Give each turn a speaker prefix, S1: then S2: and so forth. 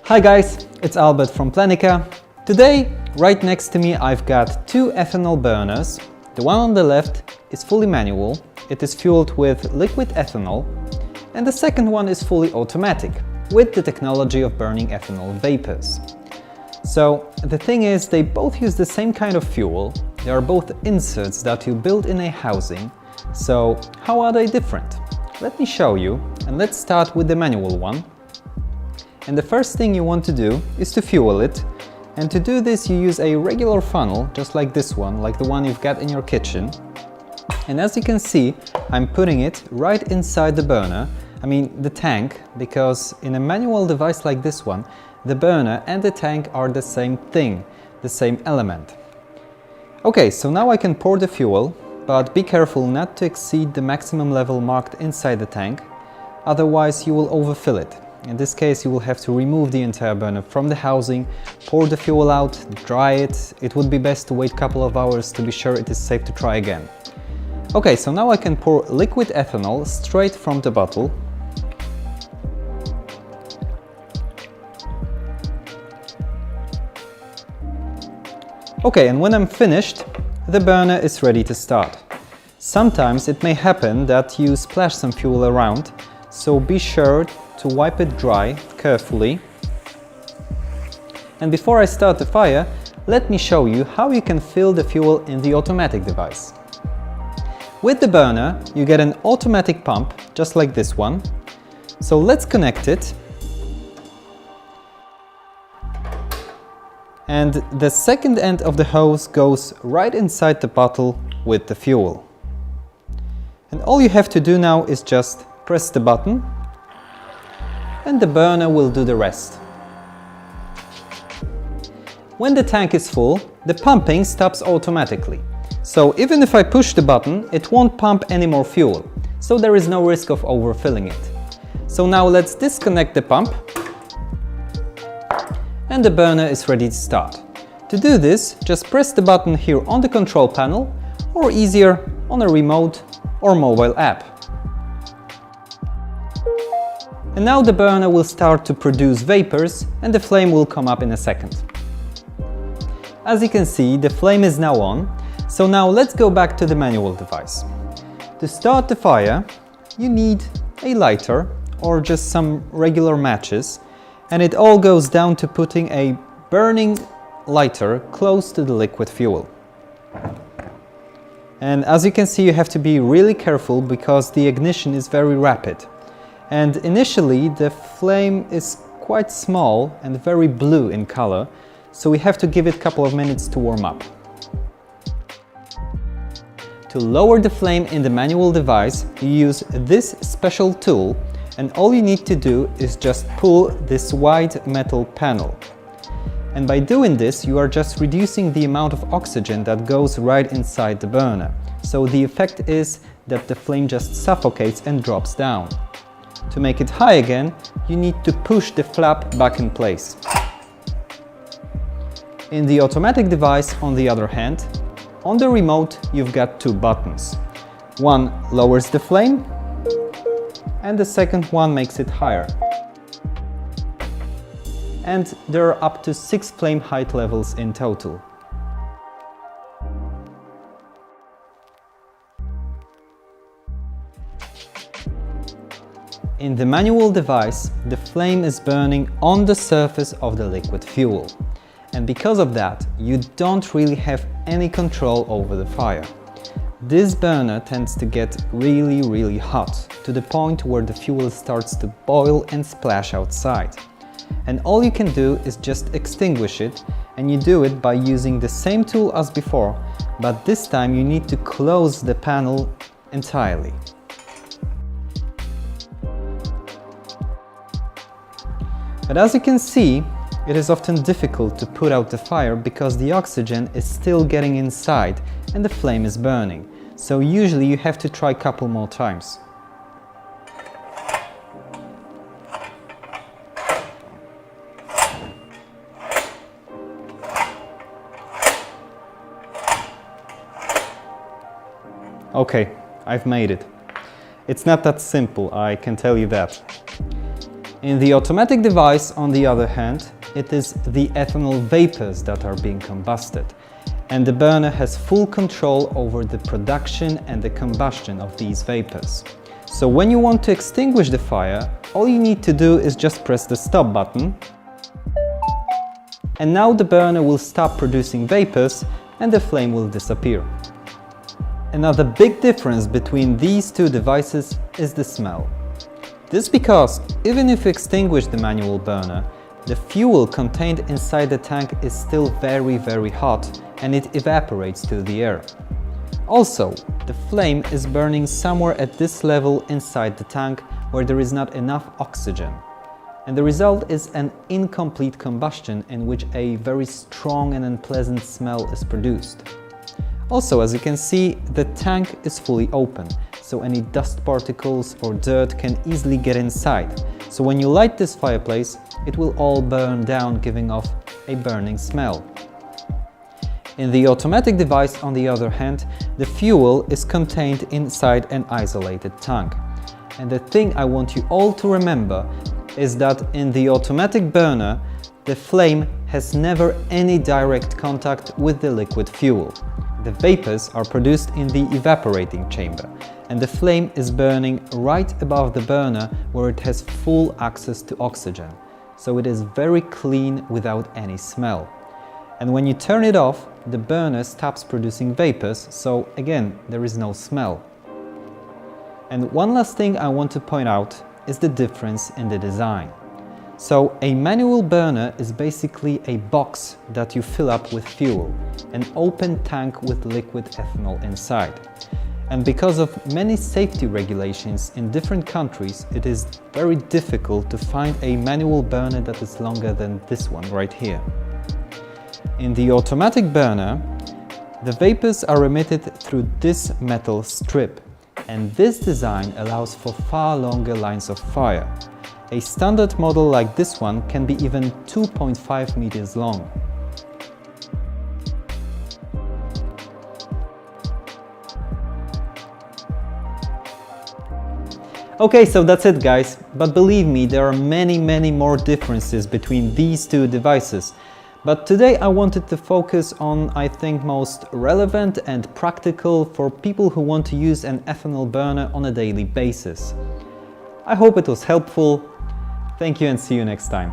S1: Hi guys, it's Albert from Planika. Today, right next to me, I've got two ethanol burners. The one on the left is fully manual, it is fueled with liquid ethanol, and the second one is fully automatic, with the technology of burning ethanol vapors. So the thing is, they both use the same kind of fuel, they are both inserts that you build in a housing. So how are they different? Let me show you, and let's start with the manual one. And the first thing you want to do is to fuel it, and to do this you use a regular funnel, just like this one, like the one you've got in your kitchen. And as you can see, I'm putting it right inside the burner, the tank, because in a manual device like this one, the burner and the tank are the same thing, the same element. Okay, so now I can pour the fuel, but be careful not to exceed the maximum level marked inside the tank, otherwise you will overfill it. In this case, you will have to remove the entire burner from the housing, pour the fuel out, dry it. It would be best to wait a couple of hours to be sure it is safe to try again. Okay, so now I can pour liquid ethanol straight from the bottle. Okay, and when I'm finished, the burner is ready to start. Sometimes it may happen that you splash some fuel around, so be sure to wipe it dry carefully. And before I start the fire, let me show you how you can fill the fuel in the automatic device. With the burner, you get an automatic pump, just like this one. So let's connect it. And the second end of the hose goes right inside the bottle with the fuel. And all you have to do now is just press the button, and the burner will do the rest. When the tank is full, the pumping stops automatically. So even if I push the button, it won't pump any more fuel, so there is no risk of overfilling it. So now let's disconnect the pump, and the burner is ready to start. To do this, just press the button here on the control panel, or easier, on a remote or mobile app. And now the burner will start to produce vapors, and the flame will come up in a second. As you can see, the flame is now on, so now let's go back to the manual device. To start the fire, you need a lighter or just some regular matches, and it all goes down to putting a burning lighter close to the liquid fuel. And as you can see, you have to be really careful because the ignition is very rapid. And initially the flame is quite small and very blue in color, so we have to give it a couple of minutes to warm up. To lower the flame in the manual device, you use this special tool, and all you need to do is just pull this wide metal panel. And by doing this, you are just reducing the amount of oxygen that goes right inside the burner. So the effect is that the flame just suffocates and drops down. To make it high again, you need to push the flap back in place. In the automatic device, on the other hand, on the remote you've got two buttons. One lowers the flame, and the second one makes it higher. And there are up to 6 flame height levels in total. In the manual device, the flame is burning on the surface of the liquid fuel. And because of that, you don't really have any control over the fire. This burner tends to get really hot, to the point where the fuel starts to boil and splash outside. And all you can do is just extinguish it, and you do it by using the same tool as before, but this time you need to close the panel entirely. But as you can see, it is often difficult to put out the fire because the oxygen is still getting inside and the flame is burning. So usually you have to try a couple more times. Okay, I've made it. It's not that simple, I can tell you that. In the automatic device, on the other hand, it is the ethanol vapors that are being combusted, and the burner has full control over the production and the combustion of these vapors. So when you want to extinguish the fire, all you need to do is just press the stop button, and now the burner will stop producing vapors and the flame will disappear. Another big difference between these two devices is the smell. This because even if you extinguish the manual burner, the fuel contained inside the tank is still very hot and it evaporates to the air. Also, the flame is burning somewhere at this level inside the tank where there is not enough oxygen. And the result is an incomplete combustion in which a very strong and unpleasant smell is produced. Also, as you can see, the tank is fully open, so any dust particles or dirt can easily get inside. So when you light this fireplace, it will all burn down, giving off a burning smell. In the automatic device, on the other hand, the fuel is contained inside an isolated tank. And the thing I want you all to remember is that in the automatic burner, the flame has never any direct contact with the liquid fuel. The vapors are produced in the evaporating chamber, and the flame is burning right above the burner where it has full access to oxygen. So it is very clean without any smell. And when you turn it off, the burner stops producing vapors, so again, there is no smell. And one last thing I want to point out is the difference in the design. So a manual burner is basically a box that you fill up with fuel, an open tank with liquid ethanol inside. And because of many safety regulations in different countries, it is very difficult to find a manual burner that is longer than this one right here. In the automatic burner, the vapors are emitted through this metal strip, and this design allows for far longer lines of fire. A standard model like this one can be even 2.5 meters long. Okay, so that's it guys, but believe me, there are many more differences between these two devices. But today I wanted to focus on, I think, most relevant and practical for people who want to use an ethanol burner on a daily basis. I hope it was helpful. Thank you and see you next time.